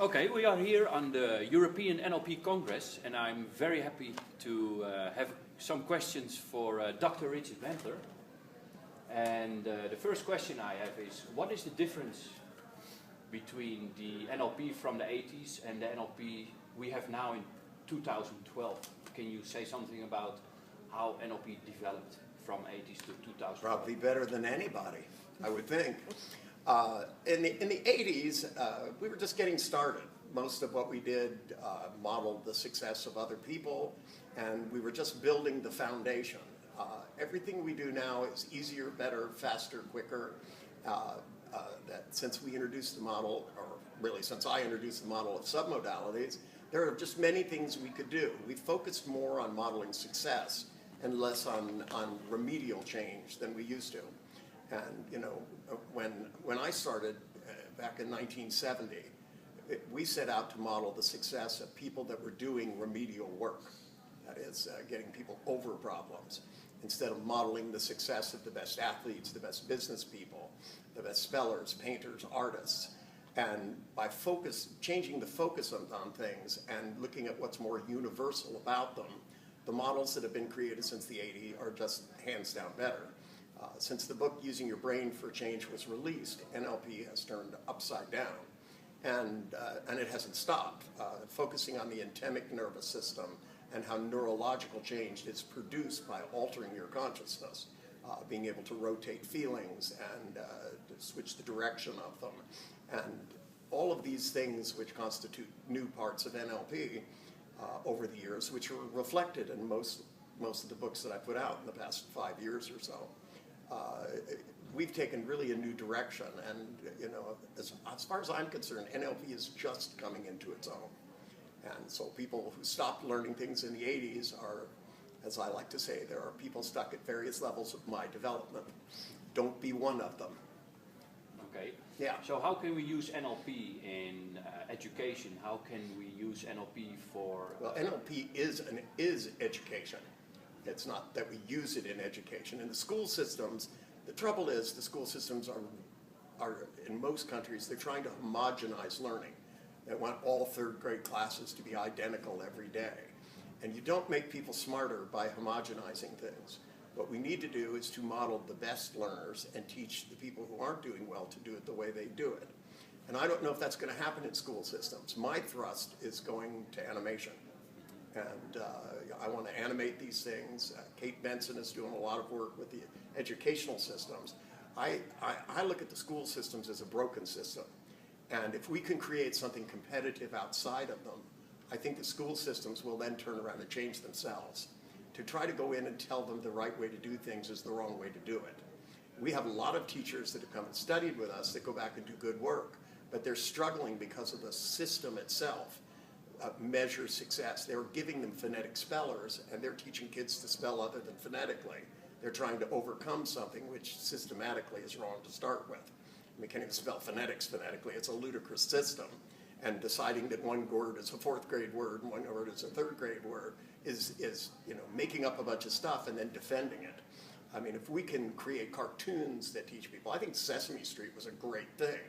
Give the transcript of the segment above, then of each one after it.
Okay, we are here on the European NLP Congress, and I'm very happy to have some questions for Dr. Richard Bandler. And the first question I have is, what is the difference between the NLP from the 80s and the NLP we have now in 2012? Can you say something about how NLP developed from 80s to 2012? Probably better than anybody, I would think. In the 80s, we were just getting started. Most of what we did modeled the success of other people, and we were just building the foundation. Everything we do now is easier, better, faster, quicker. That since we introduced the model, or really since I introduced the model of submodalities, there are just many things we could do. We focused more on modeling success and less on remedial change than we used to. And you know, when I started back in 1970, we set out to model the success of people that were doing remedial work. That is, getting people over problems, instead of modeling the success of the best athletes, the best business people, the best spellers, painters, artists. And by changing the focus on things and looking at what's more universal about them, the models that have been created since the 80s are just hands down better. Since the book Using Your Brain for Change was released, NLP has turned upside down, and it hasn't stopped, focusing on the entemic nervous system and how neurological change is produced by altering your consciousness, being able to rotate feelings and to switch the direction of them. And all of these things which constitute new parts of NLP over the years, which are reflected in most of the books that I put out in the past 5 years or so. We've taken really a new direction, and you know, as far as I'm concerned, NLP is just coming into its own. And so people who stopped learning things in the 80s are, as I like to say, there are people stuck at various levels of my development. Don't be one of them. Okay. Yeah. So how can we use NLP in education? How can we use NLP for... Well, NLP is education. It's not that we use it in education. In the school systems, the trouble is the school systems are in most countries, they're trying to homogenize learning. They want all third grade classes to be identical every day. And you don't make people smarter by homogenizing things. What we need to do is to model the best learners and teach the people who aren't doing well to do it the way they do it. And I don't know if that's going to happen in school systems. My thrust is going to animation. And I want to animate these things. Kate Benson is doing a lot of work with the educational systems. I look at the school systems as a broken system. And if we can create something competitive outside of them, I think the school systems will then turn around and change themselves. To try to go in and tell them the right way to do things is the wrong way to do it. We have a lot of teachers that have come and studied with us that go back and do good work, but they're struggling because of the system itself. Measures success. They're giving them phonetic spellers, and they're teaching kids to spell other than phonetically. They're trying to overcome something which systematically is wrong to start with. We can't even spell phonetics phonetically. It's a ludicrous system. And deciding that one word is a fourth grade word and one word is a third grade word is you know, making up a bunch of stuff and then defending it. I mean, if we can create cartoons that teach people, I think Sesame Street was a great thing.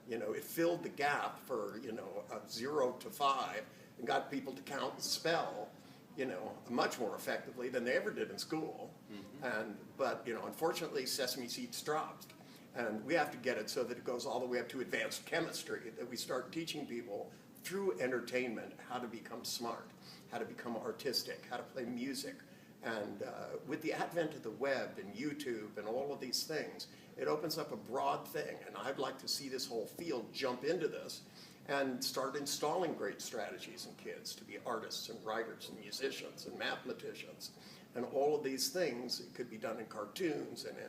You know, it filled the gap for, you know, 0 to 5 and got people to count and spell, you know, much more effectively than they ever did in school. Mm-hmm. But, you know, unfortunately, Sesame Seeds dropped. And we have to get it so that it goes all the way up to advanced chemistry, that we start teaching people through entertainment how to become smart, how to become artistic, how to play music. And with the advent of the web and YouTube and all of these things, it opens up a broad thing. And I'd like to see this whole field jump into this and start installing great strategies in kids to be artists and writers and musicians and mathematicians. And all of these things, it could be done in cartoons and in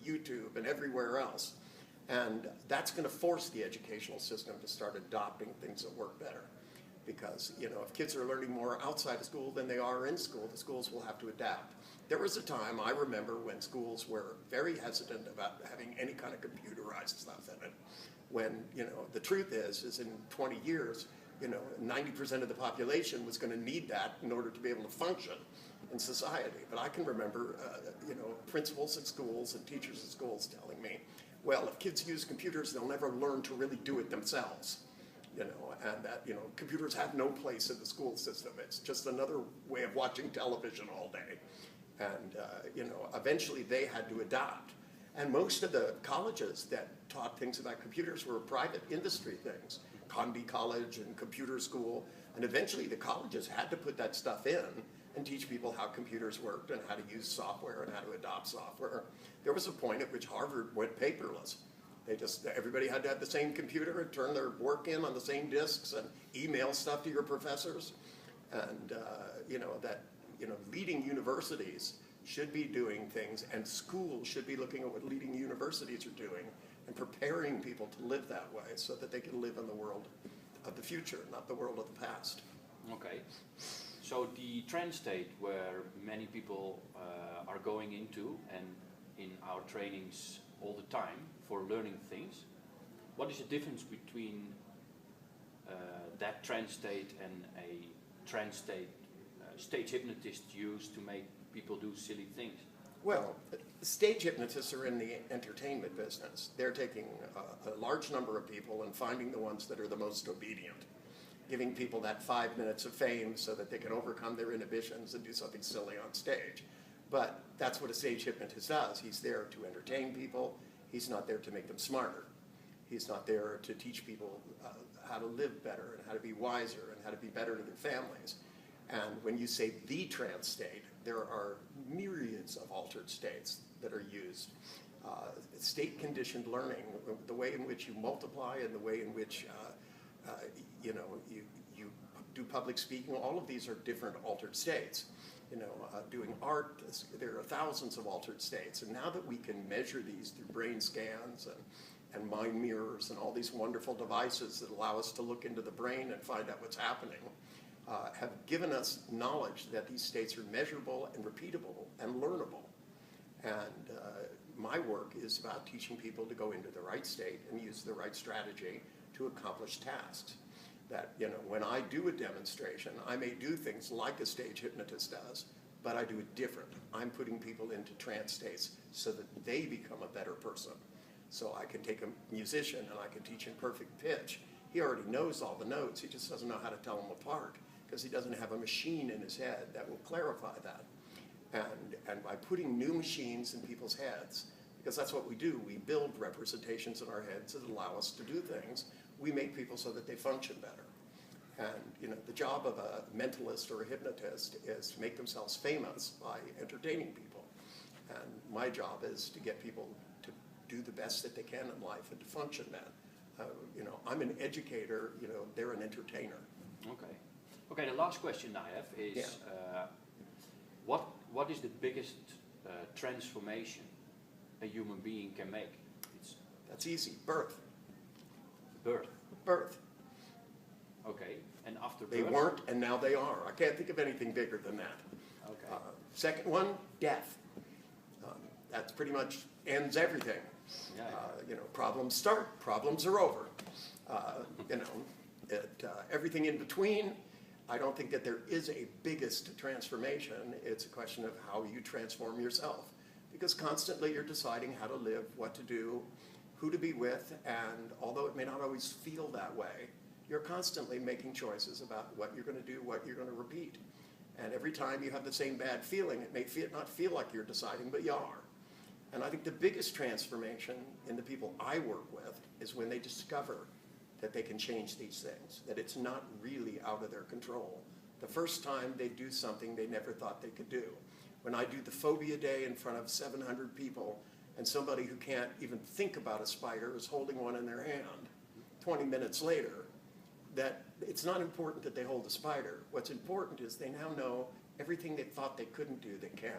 YouTube and everywhere else. And that's going to force the educational system to start adopting things that work better. Because, you know, if kids are learning more outside of school than they are in school, the schools will have to adapt. There was a time, I remember, when schools were very hesitant about having any kind of computerized stuff in it. When, you know, the truth is in 20 years, you know, 90% of the population was going to need that in order to be able to function in society. But I can remember, you know, principals at schools and teachers at schools telling me, well, if kids use computers, they'll never learn to really do it themselves. you know, and that, you know, computers have no place in the school system. It's just another way of watching television all day. And, you know, eventually they had to adopt. And most of the colleges that taught things about computers were private industry things, Conby College and computer school. And eventually the colleges had to put that stuff in and teach people how computers worked and how to use software and how to adopt software. There was a point at which Harvard went paperless. Everybody had to have the same computer and turn their work in on the same disks and email stuff to your professors. And, you know, leading universities should be doing things, and schools should be looking at what leading universities are doing and preparing people to live that way so that they can live in the world of the future, not the world of the past. Okay. So the trend state where many people are going into, and in our trainings all the time for learning things, what is the difference between that trend state and a trend state stage hypnotist used to make people do silly things? Well, stage hypnotists are in the entertainment business. They're taking a large number of people and finding the ones that are the most obedient, giving people that 5 minutes of fame so that they can overcome their inhibitions and do something silly on stage. But that's what a stage hypnotist does. He's there to entertain people. He's not there to make them smarter. He's not there to teach people how to live better and how to be wiser and how to be better to their families. And when you say the trance state, there are myriads of altered states that are used. State-conditioned learning, the way in which you multiply and the way in which you do public speaking, all of these are different altered states. You know, doing art, there are thousands of altered states. And now that we can measure these through brain scans and mind mirrors and all these wonderful devices that allow us to look into the brain and find out what's happening, have given us knowledge that these states are measurable and repeatable and learnable. And my work is about teaching people to go into the right state and use the right strategy to accomplish tasks. That, you know, when I do a demonstration, I may do things like a stage hypnotist does, but I do it different. I'm putting people into trance states so that they become a better person. So I can take a musician and I can teach him perfect pitch. He already knows all the notes, he just doesn't know how to tell them apart, because he doesn't have a machine in his head that will clarify that. And by putting new machines in people's heads, because that's what we do, we build representations in our heads that allow us to do things. We make people so that they function better. And, you know, the job of a mentalist or a hypnotist is to make themselves famous by entertaining people. And my job is to get people to do the best that they can in life and to function that. You know, I'm an educator, you know, they're an entertainer. Okay. Okay, the last question I have is, what is the biggest transformation a human being can make? That's easy. Birth. Birth. Birth. Okay, and after birth? They weren't, and now they are. I can't think of anything bigger than that. Okay. Second one, death. That's pretty much ends everything. Yeah. You know, problems start, problems are over. You know, everything in between. I don't think that there is a biggest transformation. It's a question of how you transform yourself. Because constantly you're deciding how to live, what to do, who to be with, and although it may not always feel that way, you're constantly making choices about what you're going to do, what you're going to repeat. And every time you have the same bad feeling, it may not feel like you're deciding, but you are. And I think the biggest transformation in the people I work with is when they discover that they can change these things, that it's not really out of their control. The first time they do something they never thought they could do. When I do the phobia day in front of 700 people, and somebody who can't even think about a spider is holding one in their hand 20 minutes later, that it's not important that they hold a spider. What's important is they now know everything they thought they couldn't do, they can.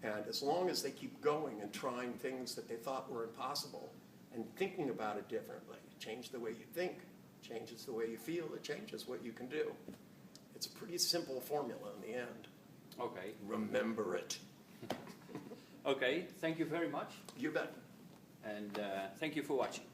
And as long as they keep going and trying things that they thought were impossible and thinking about it differently, change the way you think, changes the way you feel, it changes what you can do. It's a pretty simple formula in the end. Okay. Remember it. Okay, thank you very much. You bet. And thank you for watching.